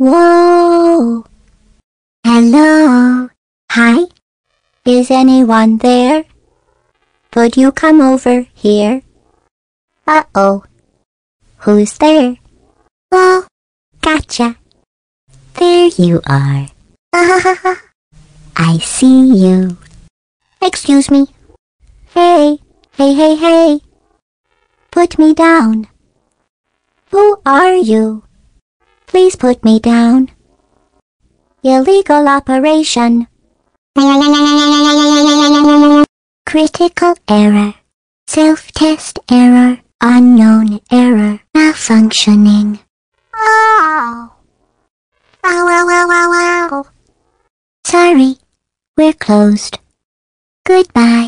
Whoa! Hello? Hi? Is anyone there? Would you come over here? Uh-oh. Who's there? Oh, gotcha. There you are. I see you. Excuse me. Hey, hey. Put me down. Who are you? Please put me down. Illegal operation. Critical error. Self-test error. Unknown error. Malfunctioning. Oh. Ow. Sorry, we're closed. Goodbye.